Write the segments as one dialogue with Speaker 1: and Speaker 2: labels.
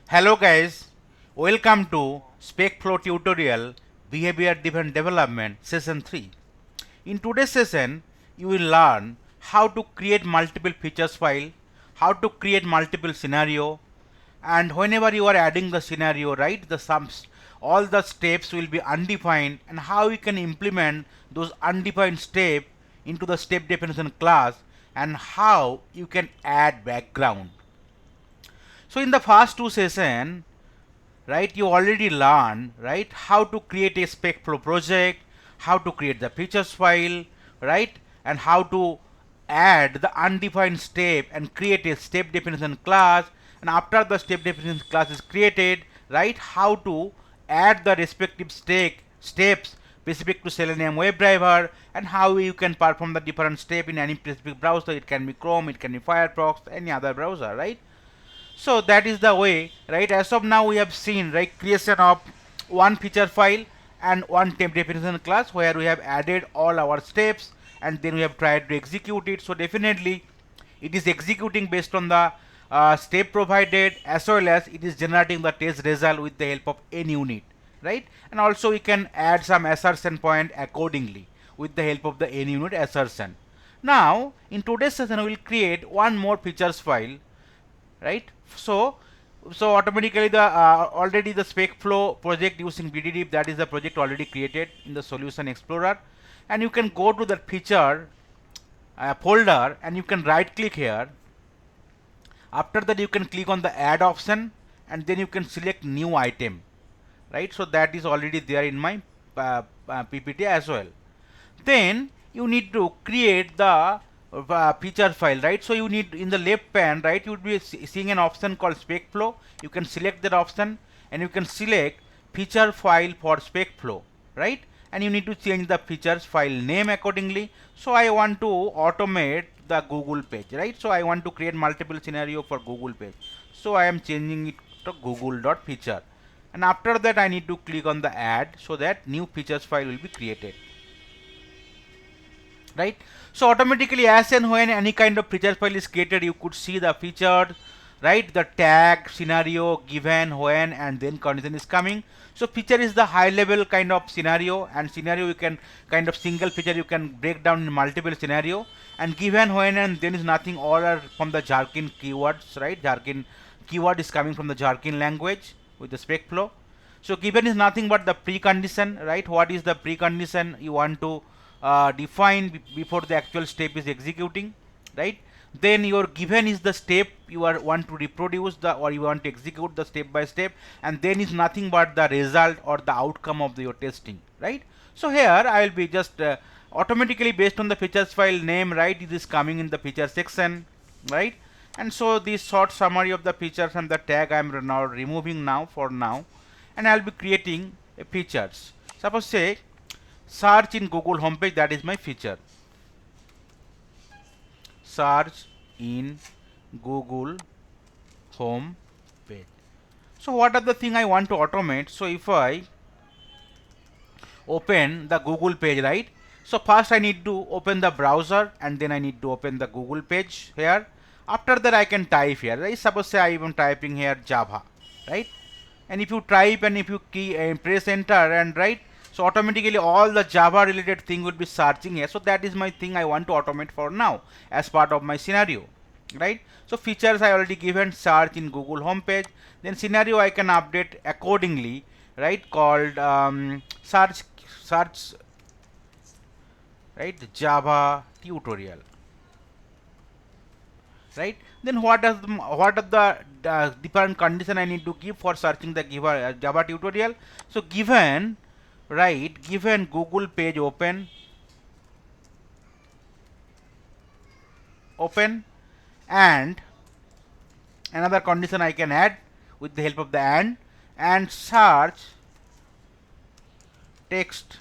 Speaker 1: Hello guys, welcome to SpecFlow tutorial Behavior Driven Development Session 3. In today's session, you will learn how to create multiple features file, how to create multiple scenario, and whenever you are adding the scenario, right, the sums, all the steps will be undefined, and how you can implement those undefined steps into the step definition class, and how you can add background. So in the first two session, right, you already learned, right, how to create a SpecFlow project, how to create the features file, right, and how to add the undefined step and create a step definition class, and after the step definition class is created, right, how to add the respective steps specific to Selenium WebDriver, and how you can perform the different step in any specific browser. It can be Chrome, it can be Firefox, any other browser, right? So that is the way, right? As of now we have seen, right, creation of one feature file and one temp definition class where we have added all our steps, and then we have tried to execute it. So definitely it is executing based on the step provided, as well as it is generating the test result with the help of any unit, right? And also we can add some assertion point accordingly with the help of the any unit assertion. Now in today's session we will create one more features file, right? So automatically the already the SpecFlow project using BDD, that is the project already created in the solution explorer, and you can go to the feature folder and you can right click here. After that you can click on the add option, and then you can select new item, right? So that is already there in my PPT as well. Then you need to create the feature file, right? So you need, in the left pane, right, you would be seeing an option called SpecFlow. You can select that option and you can select feature file for SpecFlow, right? And you need to change the features file name accordingly. So I want to automate the Google page, right? So I want to create multiple scenario for Google page, so I am changing it to google.feature, and after that I need to click on the add, so that new features file will be created, right? So automatically, as and when any kind of feature file is created, you could see the features, right, the tag, scenario, given, when, and then condition is coming. So feature is the high level kind of scenario, and scenario you can kind of single feature you can break down in multiple scenario, and given, when, and then is nothing, all are from the jargon keywords, right? Jargon keyword is coming from the jargon language with the SpecFlow. So given is nothing but the precondition, right? What is the precondition you want to define before the actual step is executing, right? Then your given is the step you are want to reproduce the, or you want to execute the step by step, and then is nothing but the result or the outcome of your testing, right? So here I will be just automatically based on the features file name, right, it is coming in the feature section, right? And so this short summary of the features and the tag I am now removing now for now, and I will be creating a features. Suppose say search in Google homepage, that is my feature. Search in Google home page. So what are the thing I want to automate? So if I open the Google page, right, so first I need to open the browser, and then I need to open the Google page here. After that I can type here, right? Suppose say I am typing here Java, right? And if you type and if you key press enter and right, so automatically all the Java related thing will be searching here. So that is my thing I want to automate for now as part of my scenario, right? So features I already given, search in Google homepage. Then scenario I can update accordingly, right, called search, right, Java tutorial, right? Then what are the different condition I need to give for searching the Java tutorial? So given, right, given Google page open, and another condition I can add with the help of the and search text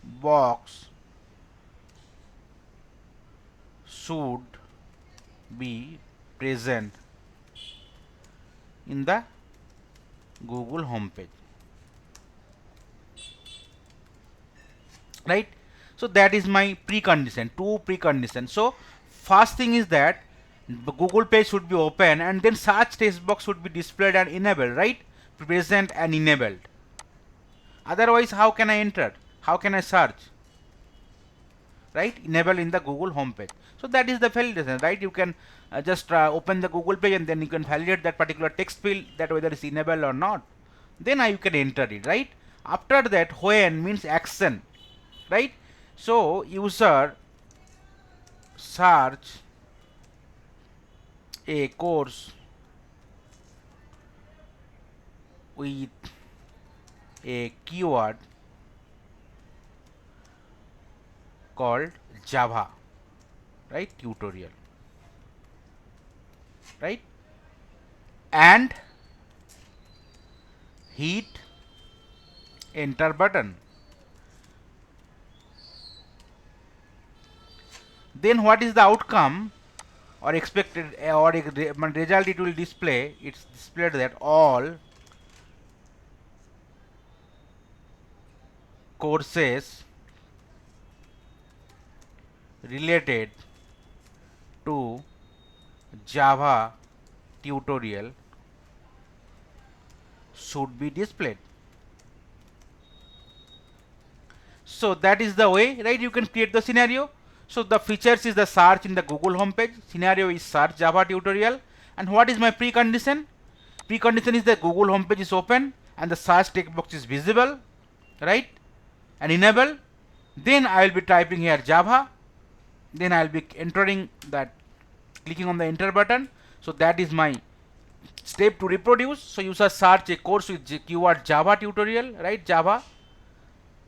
Speaker 1: box should be present in the Google homepage, right? So that is my precondition, two precondition. So first thing is that The Google page should be open, and then search text box should be displayed and enabled, right? Present and enabled. Otherwise, how can I enter? How can I search? Right? Enable in the Google homepage. So that is the validation, right? You can just open the Google page, and then you can validate that particular text field, that whether it's enabled or not. Then you can enter it, right? After that, when means action, right? So user search a course with a keyword called Java, right? Tutorial, right? And hit enter button. Then what is the outcome or expected or result it will display? It's displayed that all courses related to Java tutorial should be displayed. So that is the way, right? You can create the scenario. So the features is the search in the Google homepage. Scenario is search Java tutorial. And what is my precondition? Precondition is the Google homepage is open and the search text box is visible, right? And enable. Then I will be typing here Java. Then I will be entering that, clicking on the enter button. So that is my step to reproduce. So user search a course with keyword Java tutorial, right? Java.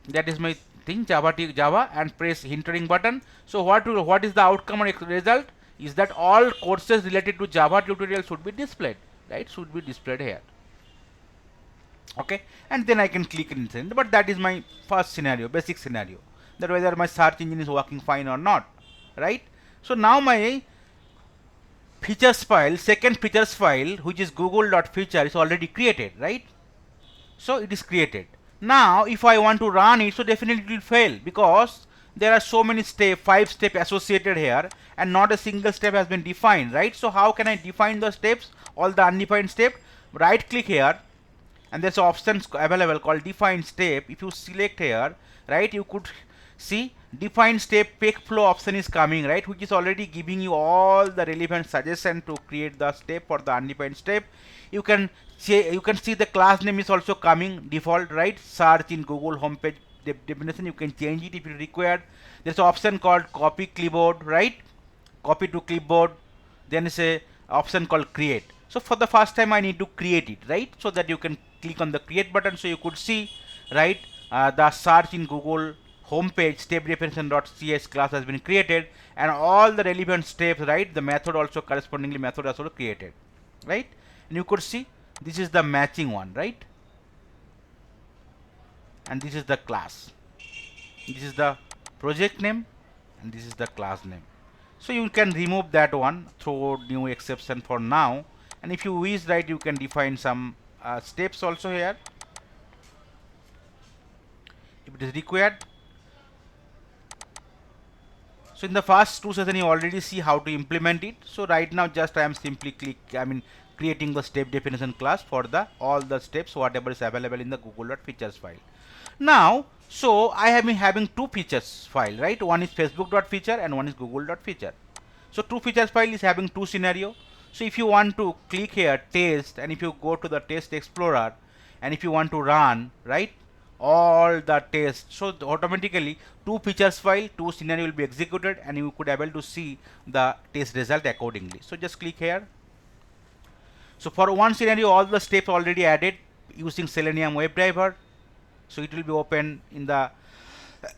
Speaker 1: That is my thing, Java, and press entering button. So what is the outcome or result is that all courses related to Java tutorial should be displayed, right? Should be displayed here. Okay, and then I can click inside. But that is my first scenario, basic scenario, that whether my search engine is working fine or not, right? So now my features file, second features file, which is google.feature, is already created, right? So it is created. Now if I want to run it, so definitely it will fail, because there are so many steps, 5 steps associated here, and not a single step has been defined, right? So how can I define the steps, all the undefined steps? Right click here, and there's options available called define step. If you select here, right, you could see define step SpecFlow option is coming, right, which is already giving you all the relevant suggestion to create the step for the undefined step. You can see the class name is also coming default, right? Search in Google homepage definition, you can change it if you required. There's an option called copy clipboard, right? Copy to clipboard. Then is a option called create. So for the first time I need to create it, right? So that you can click on the create button. So you could see, right, the search in Google homepage step definition.cs class has been created, and all the relevant steps, right, the method also correspondingly method also created, right? And you could see this is the matching one, right? And this is the class, this is the project name, and this is the class name. So you can remove that one, throw new exception for now, and if you wish, right, you can define some steps also here if it is required. So in the first 2 sessions you already see how to implement it. So right now just I am simply creating the step definition class for the all the steps whatever is available in the google.features file. Now so I have been having 2 features file, right? One is facebook.feature and one is google.feature. So 2 features file is having 2 scenario. So if you want to click here test, and if you go to the test explorer, and if you want to run, right, all the tests, so automatically 2 features file, 2 scenario will be executed, and you could able to see the test result accordingly. So just click here. So for one scenario all the steps already added using Selenium WebDriver. So it will be open in the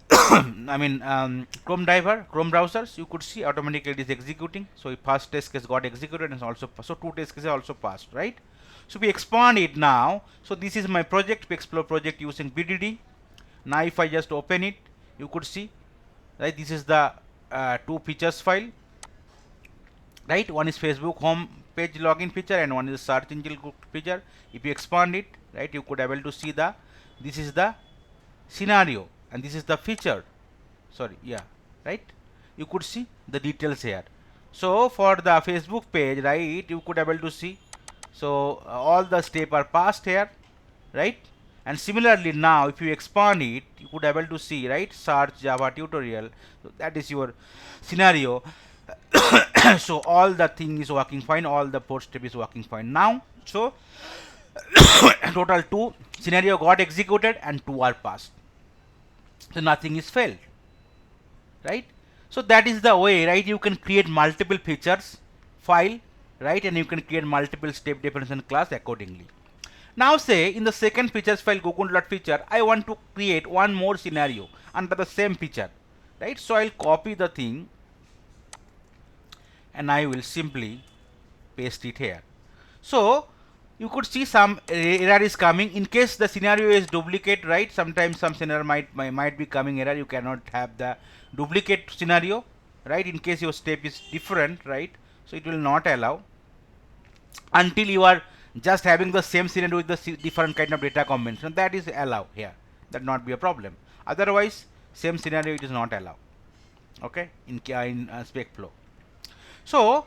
Speaker 1: Chrome browsers. You could see automatically it is executing. So first test case got executed, and also so 2 test cases also passed, right? So we expand it now. So this is my project, SpecFlow project using BDD. Now if I just open it, you could see, right, this is the 2 features file, right? One is Facebook home page login feature and one is search engine feature. If you expand it, right, you could able to see the, this is the scenario and this is the feature, sorry, yeah, right, you could see the details here. So for the Facebook page, right, you could able to see. So all the steps are passed here, right? And similarly now if you expand it, you could able to see, right, search Java tutorial. So that is your scenario. So all the thing is working fine, all the port step is working fine now. So total 2 scenario got executed and 2 are passed, so nothing is failed, right? So that is the way, right, you can create multiple features file, right, and you can create multiple step definition class accordingly. Now say in the second features file google.feature, I want to create one more scenario under the same feature, right? So I'll copy the thing and I will simply paste it here. So you could see some error is coming in case the scenario is duplicate, right? Sometimes some scenario might be coming error. You cannot have the duplicate scenario, right? In case your step is different, right? So it will not allow until you are just having the same scenario with the different kind of data combination. That is allow here. That not be a problem. Otherwise, same scenario it is not allow. Okay, in SpecFlow. So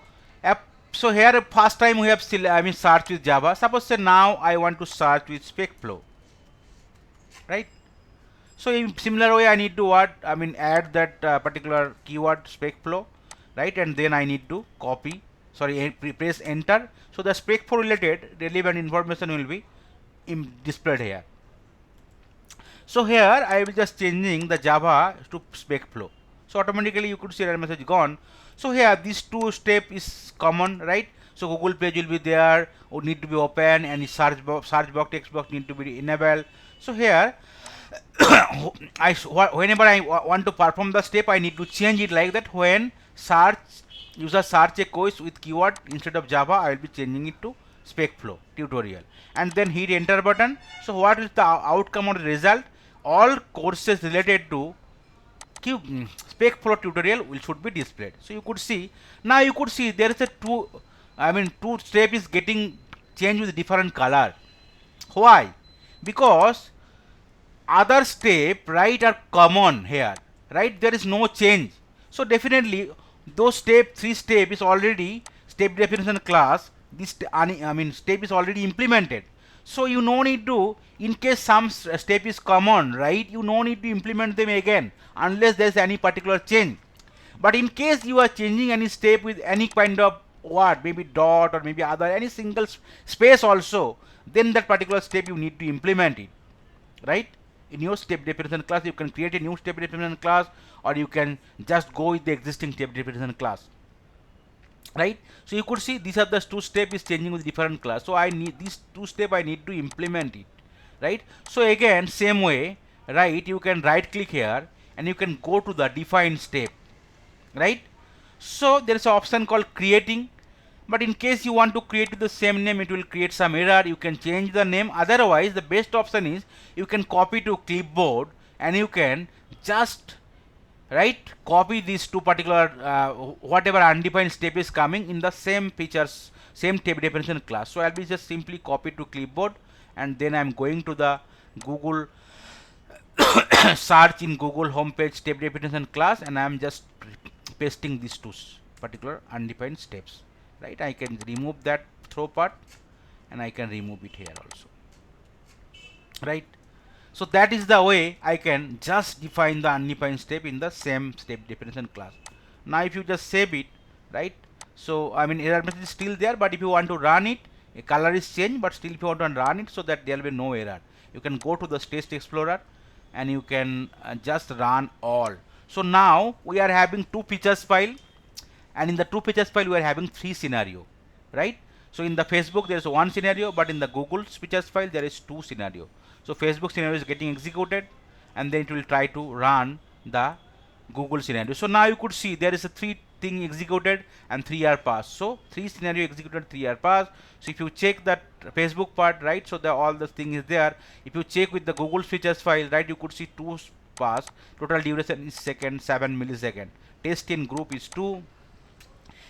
Speaker 1: so here first time we have still search with Java. Suppose say now I want to search with SpecFlow, right? So in similar way I need to what add that particular keyword SpecFlow, right? And then I need to copy, sorry, press enter. So the SpecFlow related relevant information will be displayed here. So here I will just changing the Java to SpecFlow. So automatically you could see error message gone. So here these two step is common, right? So Google page will be there, or need to be open, and search box text box need to be enabled. So here whenever I want to perform the step, I need to change it like that. When user search a course with keyword instead of Java, I will be changing it to SpecFlow tutorial, and then hit enter button. So what is the outcome or the result? All courses related to SpecFlow tutorial should be displayed. So you could see, now you could see there is a two step is getting changed with different color. Why? Because other step, right, are common here, right? There is no change. So definitely those three step is already step definition class. This step is already implemented. So you no need to, in case some step is common, right, you no need to implement them again unless there is any particular change. But in case you are changing any step with any kind of word, maybe dot or maybe other any single space also, then that particular step you need to implement it, right? In your step definition class you can create a new step definition class, or you can just go with the existing step definition class, right? So you could see these are the two step is changing with different class. So I need these two step, I need to implement it, right? So again same way, right, you can right click here and you can go to the define step, right? So there is an option called creating, but in case you want to create with the same name, it will create some error. You can change the name. Otherwise the best option is you can copy to clipboard and you can just, right, copy these two particular whatever undefined step is coming in the same features, same step definition class. So I'll be just simply copy to clipboard, and then I'm going to the Google search in Google homepage step definition class, and I'm just pasting these two particular undefined steps, right? I can remove that throw part and I can remove it here also, right? So that is the way I can just define the undefined step in the same step definition class. Now if you just save it, right, so error message is still there, but if you want to run it, a color is changed, but still if you want to run it, so that there will be no error, you can go to the Test Explorer and you can just run all. So now we are having two features file, and in the two features file we are having three scenario, right? So in the Facebook there is one scenario, but in the Google features file there is two scenario. So Facebook scenario is getting executed, and then it will try to run the Google scenario. So now you could see there is a three thing executed and 3 are passed. So 3 scenario executed, 3 are passed. So if you check that Facebook part, right, so the all the thing is there. If you check with the Google features file, right, you could see 2 passed. Total duration is 7 millisecond. Test in group is 2.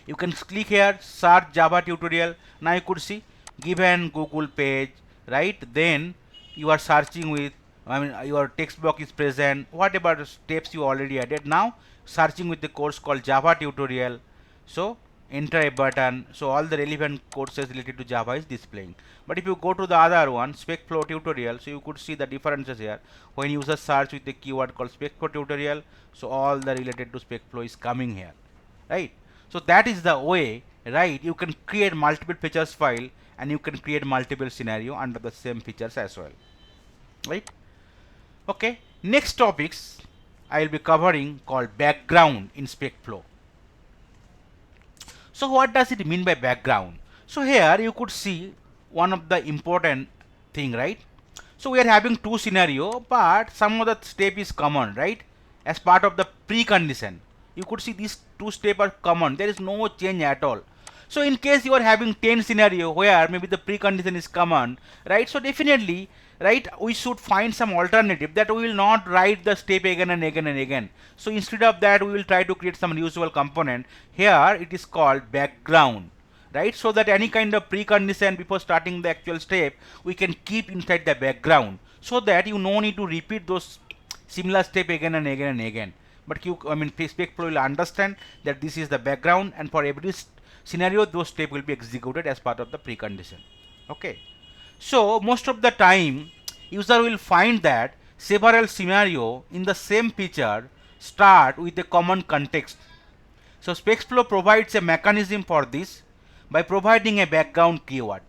Speaker 1: You can click here, search Java tutorial. Now you could see given Google page, right, then you are searching with, your text box is present, whatever steps you already added. Now searching with the course called Java tutorial. So enter a button, so all the relevant courses related to Java is displaying. But if you go to the other one, SpecFlow tutorial, so you could see the differences here. When users search with the keyword called SpecFlow tutorial, so all the related to SpecFlow is coming here, right? So that is the way, right? You can create multiple features file and you can create multiple scenario under the same features as well, right? Okay, next topics I will be covering called background in SpecFlow. So what does it mean by background? So here you could see one of the important thing, right? So we are having two scenario, but some of the step is common, right? As part of the precondition, you could see these two step are common. There is no change at all. So in case you are having 10 scenario where maybe the precondition is common, right? So definitely, right, we should find some alternative that we will not write the step again and again and again. So instead of that, we will try to create some reusable component. Here it is called background, right? So that any kind of precondition before starting the actual step, we can keep inside the background, so that you no need to repeat those similar step again and again and again. But you, I mean, SpecFlow will understand that this is the background, and for every scenario, those steps will be executed as part of the precondition. Okay. So most of the time, user will find that several scenario in the same feature start with a common context. So SpecFlow provides a mechanism for this by providing a background keyword,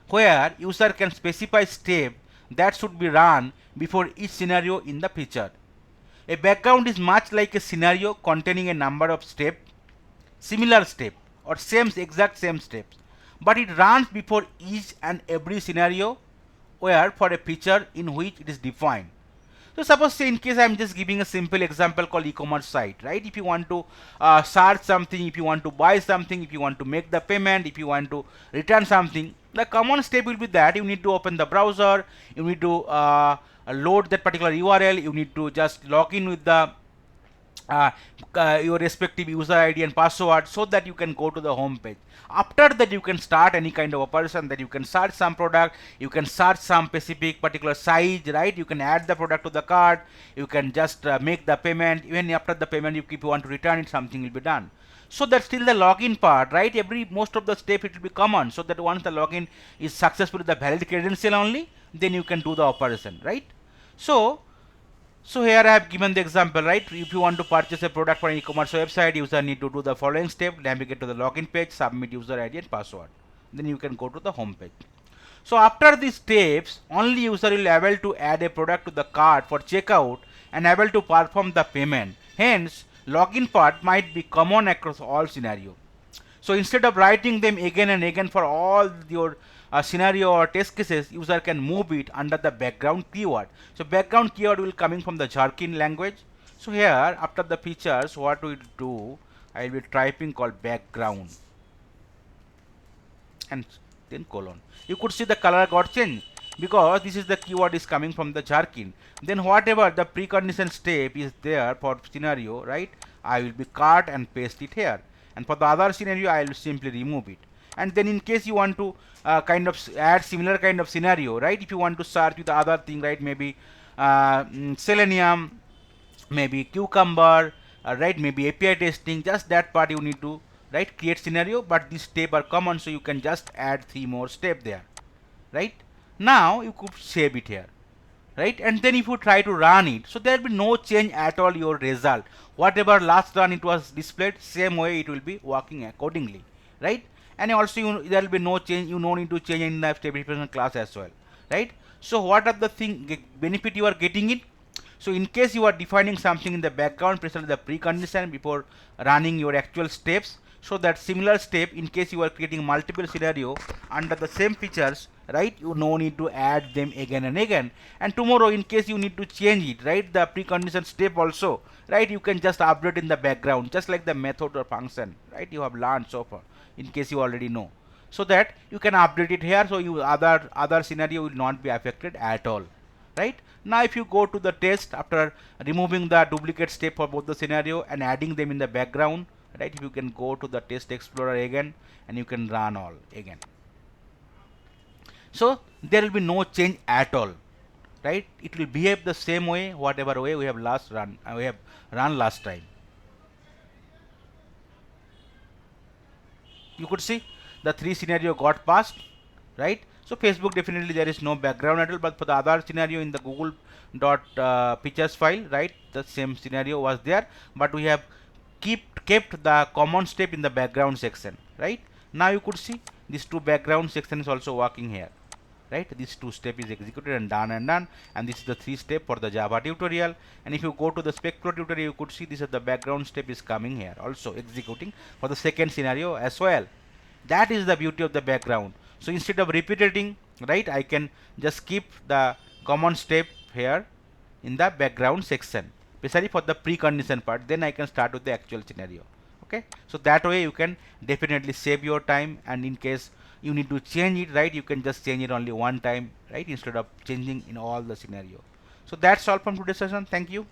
Speaker 1: where user can specify step that should be run before each scenario in the feature. A background is much like a scenario containing a number of steps, similar step or exact same steps, but it runs before each and every scenario where for a feature in which it is defined. So suppose, say, in case I am just giving a simple example called e-commerce site, right? If you want to search something, if you want to buy something, if you want to make the payment, if you want to return something, the common step will be that you need to open the browser, you need to load that particular URL, you need to just log in with the your respective user ID and password, so that you can go to the home page. After that, you can start any kind of operation, that you can search some product, you can search some specific particular size, right? You can add the product to the cart, you can just make the payment. Even after the payment, if you want to return it, something will be done. So that's still the login part, right? Most of the step it will be common, so that once the login is successful with the valid credential only, then you can do the operation, right? So here I have given the example, right? If you want to purchase a product for an e-commerce website, user need to do the following step: navigate to the login page, submit user ID and password. Then you can go to the home page. So after these steps, only user will able to add a product to the cart for checkout and able to perform the payment. Hence, login part might be common across all scenarios. So instead of writing them again and again for all your scenario or test cases, user can move it under the background keyword. So background keyword will coming from the Jargon language. So here, after the features, what we do, I will be typing called background and then colon. You could see the color got changed because this is the keyword is coming from the Jargon. Then whatever the precondition step is there for scenario, right, I will be cut and paste it here, and for the other scenario I will simply remove it. And then in case you want to kind of add similar kind of scenario, right, if you want to search with the other thing, right, maybe Selenium, maybe Cucumber, right, maybe API testing, just that part you need to, right, create scenario, but these steps are common, so you can just add 3 more steps there, right? Now you could save it here, right? And then if you try to run it, so there will be no change at all your result. Whatever last run it was displayed, same way it will be working accordingly, right? And also there will be no change, you no need to change in the stabilization class as well, right? So what are the benefit you are getting it? So in case you are defining something in the background, present the precondition before running your actual steps, so that similar step, in case you are creating multiple scenario under the same features, right, you no need to add them again and again. And tomorrow, in case you need to change it, right, the precondition step also, right, you can just update in the background, just like the method or function, right, you have learned so far, in case you already know, so that you can update it here, so you other scenario will not be affected at all, right? Now if you go to the test, after removing the duplicate step for both the scenario and adding them in the background, right, you can go to the test explorer again and you can run all again. So there will be no change at all, right? It will behave the same way, whatever way we have run last time. You could see the three scenario got passed, right? So Facebook definitely there is no background at all, but for the other scenario in the Google pictures file, right, the same scenario was there, but we have kept the common step in the background section, right? Now you could see these two background section is also working here, right? These two step is executed and done, and this is the three step for the Java tutorial. And if you go to the SpecFlow tutorial, you could see this is the background step is coming here, also executing for the second scenario as well. That is the beauty of the background. So instead of repeating, right, I can just keep the common step here in the background section, especially for the precondition part. Then I can start with the actual scenario. Okay, so that way you can definitely save your time, and in case you need to change it, right, you can just change it only one time, right, instead of changing in all the scenario. So that's all from today's session. Thank you.